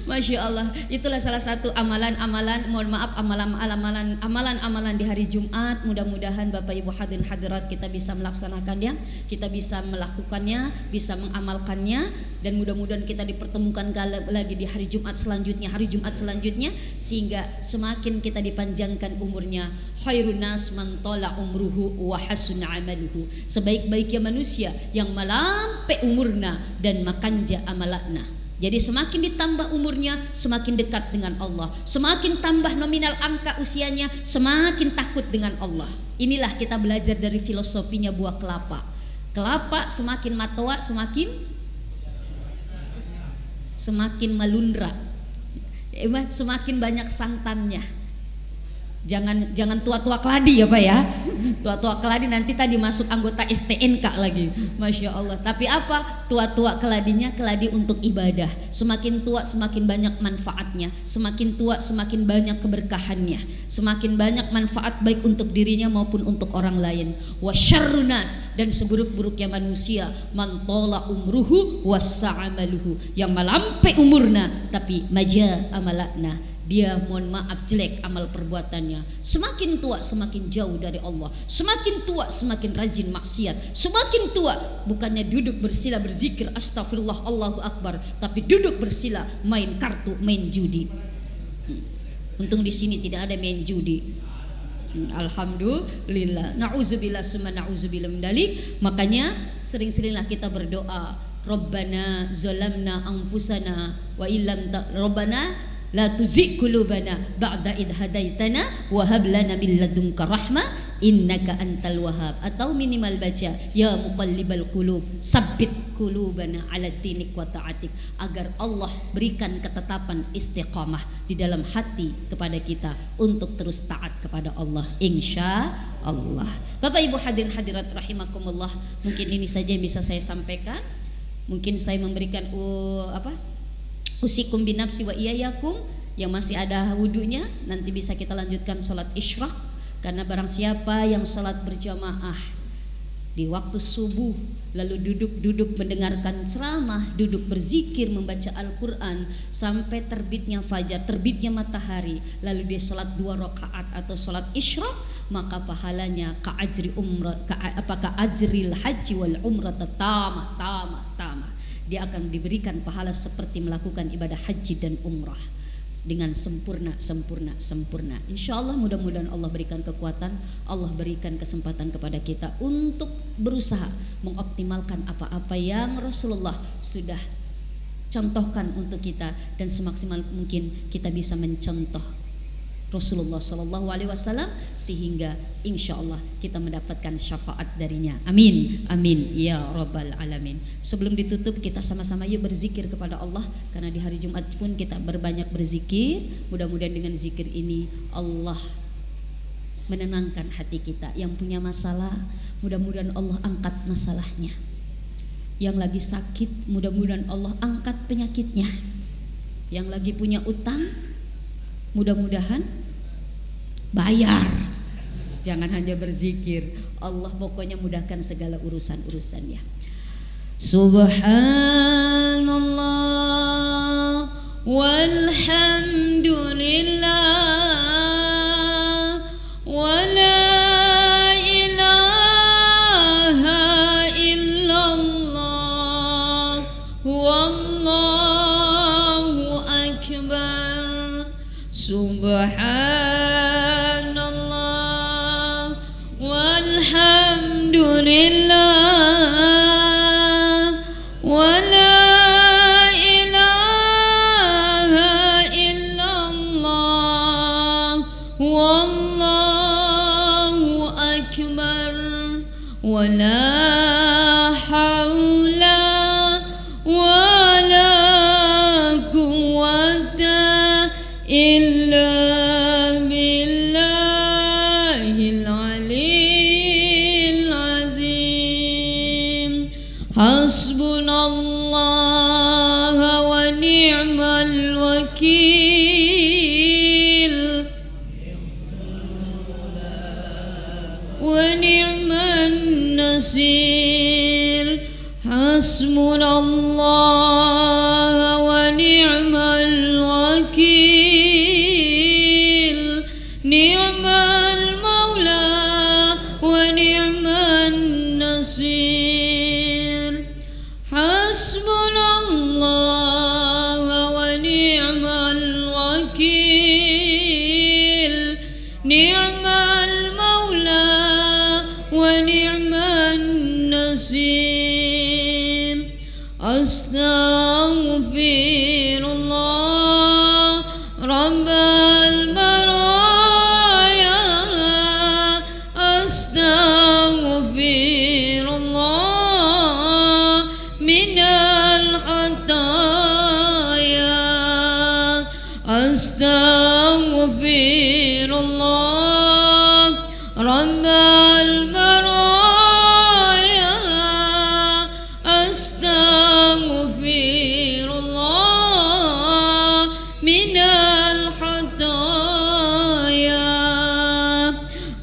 Masya Allah. Itulah salah satu amalan-amalan, mohon maaf, amalan-amalan di hari Jumat. Mudah-mudahan Bapak Ibu hadirin hadirat kita bisa melaksanakannya, kita bisa melakukannya, bisa mengamalkannya, dan mudah-mudahan kita dipertemukan lagi di hari Jumat selanjutnya, sehingga semakin kita dipanjangkan umurnya. Khairun nas man tala umruhu wa hasuna amaluhu. Sebaik-baiknya manusia yang melampai umurna dan makanja amalakna. Jadi semakin ditambah umurnya, semakin dekat dengan Allah. Semakin tambah nominal angka usianya, semakin takut dengan Allah. Inilah kita belajar dari filosofinya buah kelapa. Kelapa semakin matoa, semakin melundra, semakin banyak santannya. Jangan tua-tua keladi ya Pak ya. Tua-tua keladi nanti tadi masuk anggota STNK lagi. Masya Allah. Tapi apa? Tua-tua keladinya keladi untuk ibadah. Semakin tua semakin banyak manfaatnya. Semakin tua semakin banyak keberkahannya. Semakin banyak manfaat baik untuk dirinya maupun untuk orang lain. Wa syarrunas, dan seburuk-buruknya manusia man tala umruhu wassa'amaluhu, yang melampai umurna tapi maja amalakna. Dia mohon maaf jelek amal perbuatannya. Semakin tua semakin jauh dari Allah. Semakin tua semakin rajin maksiat. Semakin tua bukannya duduk bersila berzikir astagfirullah Allahu Akbar, tapi duduk bersila main kartu, main judi. Untung di sini tidak ada main judi. Alhamdulillah. Na'udzubillah summa na'udzubillah min dzalik. Makanya sering-seringlah kita berdoa, Rabbana zalamna anfusana wa illam Rabbana la tuzigh qulubana ba'da id hadaitana wa hab lana min ladunka rahmah innaka antal wahhab. Atau minimal baca ya muqallibal qulub sabbit qulubana ala dinik wa ta'atik, agar Allah berikan ketetapan istiqamah di dalam hati kepada kita untuk terus taat kepada Allah insya Allah. Bapak Ibu hadirin hadirat rahimakumullah, mungkin ini saja yang bisa saya sampaikan. Mungkin saya memberikan usikum binafsi wa iyayakum. Yang masih ada wudunya nanti bisa kita lanjutkan sholat isyraq. Karena barang siapa yang sholat berjamaah di waktu subuh lalu duduk mendengarkan ceramah, duduk berzikir, membaca Al-Quran sampai terbitnya fajar, terbitnya matahari, lalu dia sholat 2 rakaat atau sholat isyraq, maka pahalanya ka'ajril haji wal umrah tamah. Dia akan diberikan pahala seperti melakukan ibadah haji dan umrah dengan sempurna. Insya Allah mudah-mudahan Allah berikan kekuatan, Allah berikan kesempatan kepada kita untuk berusaha mengoptimalkan apa-apa yang Rasulullah sudah contohkan untuk kita, dan semaksimal mungkin kita bisa mencontoh Rasulullah SAW sehingga insya Allah kita mendapatkan syafaat darinya. Amin, amin ya rabbal alamin. Sebelum ditutup kita sama-sama yuk berzikir kepada Allah, karena di hari Jumat pun kita berbanyak berzikir. Mudah-mudahan dengan zikir ini Allah menenangkan hati kita. Yang punya masalah mudah-mudahan Allah angkat masalahnya. Yang lagi sakit mudah-mudahan Allah angkat penyakitnya. Yang lagi punya utang mudah-mudahan bayar. Jangan hanya berzikir, Allah pokoknya mudahkan segala urusan-urusannya. Subhanallah walhamdulillah wa la ilaha illallah wallahu akbar. Subhanallah walhamdulillah wa la ilaha illallah wallahu akbar wa la hawla wa la quwwata illa billahil aliyyil azim. Hasbunallah wa ni'mal wakil wa ni'man nasir. Hasbunallah wa ni'mal wakil ni'mal maula wa ni'man nasir. Hasbunallah wa ni'mal wakil ni'mal maula wa ni'man nasir. Astaghfirullah rabbal baraya. Astaghfirullah minal khataya. Astaghfirullah rabbal baraya. Astaghfirullah minal khataya.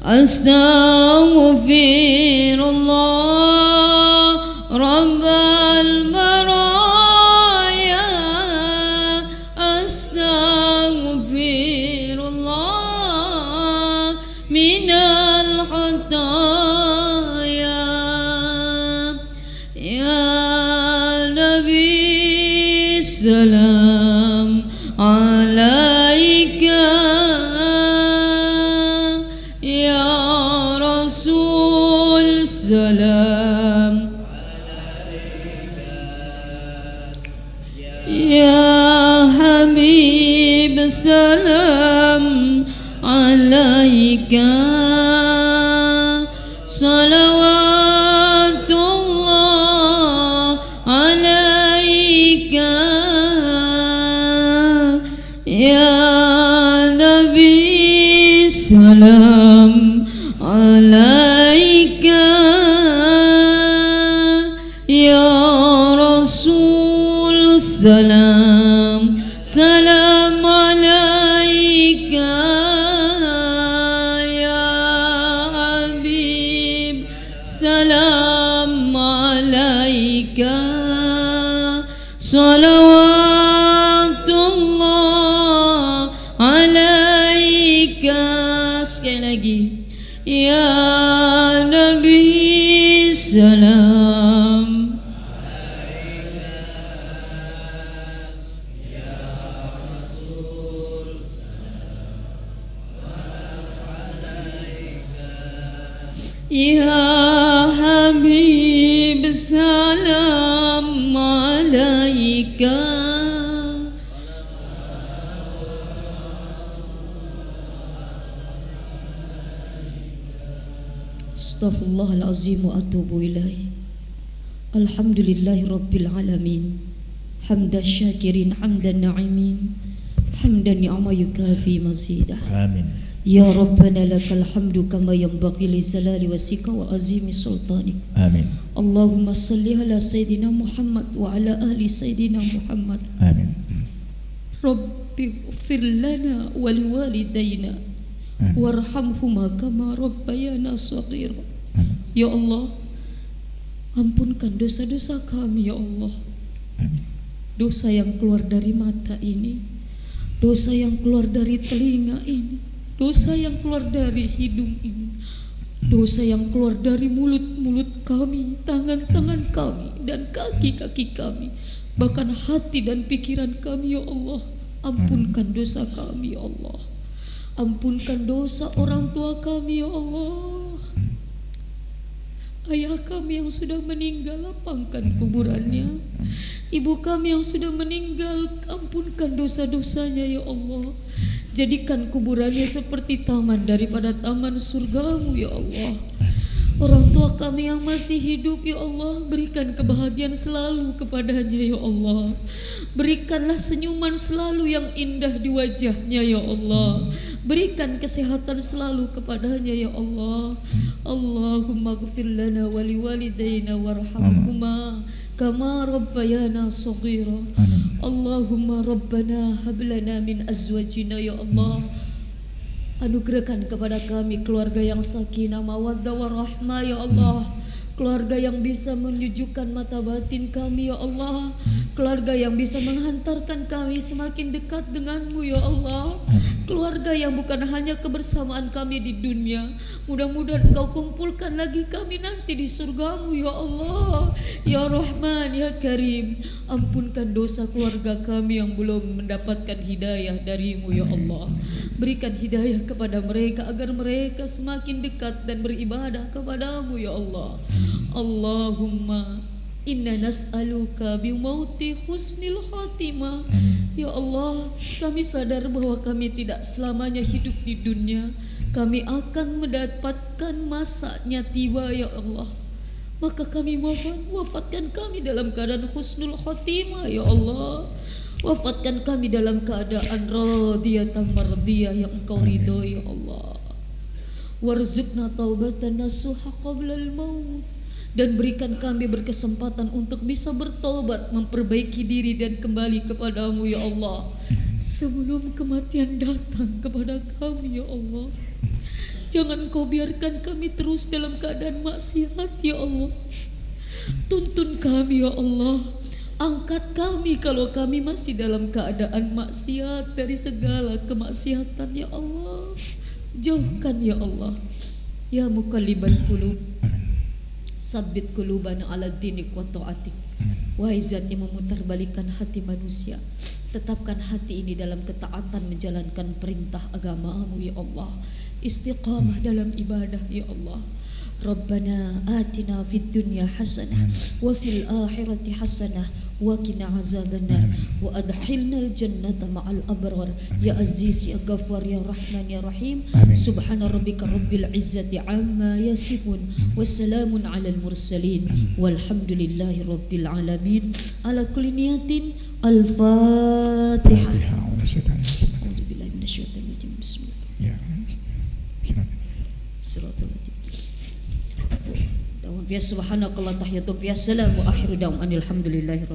Astaghfirullah rabbal baraya. Astaghfirullah minal khataya. Ya Nabi salam alaika, ya salam. Ya Habib salam alaika, salawatullah alaika. Ya Nabi salam alaika, ya Rasul salam salam alaika, ya Habib salam alaika, salawatullah alaika. Sekali lagi, ya Nabi salam. Ya Habib salam alaika. Astaghfirullahalazim wa atubu ilaih. Alhamdulillahi rabbil alamin, hamdan syakirin hamdan na'imin, hamdan ni'ma yukafi mazidah. Amin. Ya Rabbana lakal hamdu kama yanbaghi li jalali wasika wa azimi sultanik. Amin. Allahumma salli ala Sayyidina Muhammad wa ala ahli Sayyidina Muhammad. Amin. Rabbi ighfir lana wa liwalidayna warhamhuma kama rabbayana shaghira. Ya Allah, ampunkan dosa-dosa kami ya Allah. Amin. Dosa yang keluar dari mata ini, dosa yang keluar dari telinga ini, dosa yang keluar dari hidung ini, dosa yang keluar dari mulut-mulut kami, tangan-tangan kami, dan kaki-kaki kami, bahkan hati dan pikiran kami ya Allah. Ampunkan dosa kami ya Allah. Ampunkan dosa orang tua kami ya Allah. Ayah kami yang sudah meninggal, lapangkan kuburannya. Ibu kami yang sudah meninggal, ampunkan dosa-dosanya ya Allah. Jadikan kuburannya seperti taman daripada taman surgamu ya Allah. Orang tua kami yang masih hidup ya Allah, berikan kebahagiaan selalu kepadanya ya Allah. Berikanlah senyuman selalu yang indah di wajahnya ya Allah. Berikan kesehatan selalu kepadanya ya Allah. Allahumma ghfir lana wa liwalidayna warhamhuma kama rabbayana shaghira. Allahumma rabbana hab lana min azwajina ya Allah. Anugerahkan kepada kami keluarga yang sakinah mawaddah warahmah ya Allah. Keluarga yang bisa menyejukkan mata batin kami ya Allah. Keluarga yang bisa menghantarkan kami semakin dekat denganmu ya Allah. Keluarga yang bukan hanya kebersamaan kami di dunia, mudah-mudahan Engkau kumpulkan lagi kami nanti di surgamu ya Allah. Ya Rahman ya Karim, ampunkan dosa keluarga kami yang belum mendapatkan hidayah darimu ya Allah. Berikan hidayah kepada mereka agar mereka semakin dekat dan beribadah kepadamu ya Allah. Allahumma inna nas'aluka bimauti husnil khatimah. Ya Allah, kami sadar bahwa kami tidak selamanya hidup di dunia. Kami akan mendapatkan masanya tiba ya Allah. Maka kami mohon wafatkan kami dalam keadaan husnul khatimah ya Allah. Wafatkan kami dalam keadaan radiyatan mardiyah yang Engkau ridhoi ya Allah. Warzuqna taubatan nasuha qabla al-maut, dan berikan kami berkesempatan untuk bisa bertobat, memperbaiki diri dan kembali kepadamu ya Allah sebelum kematian datang kepada kami ya Allah. Jangan Kau biarkan kami terus dalam keadaan maksiat ya Allah. Tuntun kami ya Allah. Angkat kami kalau kami masih dalam keadaan maksiat dari segala kemaksiatan ya Allah. Jauhkan ya Allah. Ya muqallibal qulub, sabbit qulubana ala dinik wa ta'atik. Wahai Zat yang memutarbalikkan hati manusia, tetapkan hati ini dalam ketaatan menjalankan perintah agamamu ya Allah. Istiqamah dalam ibadah ya Allah. Rabbana atina fid dunya hasanah wa fil akhirati hasanah wa qina azabannar wa adkhilnal jannata ma'al abrar ya aziz ya ghaffar ya rahman ya rahim. Subhana rabbika rabbil izzati amma yasifun wassalamun alal mursalin walhamdulillahi rabbil alamin. Ala kulli niyatin al-Fatihah. A'udzubillahi minasyaitonir rajim. Bismillah. Ya. Siratal Dawan fiya subhanakallah tahiyatun fiya salam wa akhiru da'wan alhamdulillahi rabbil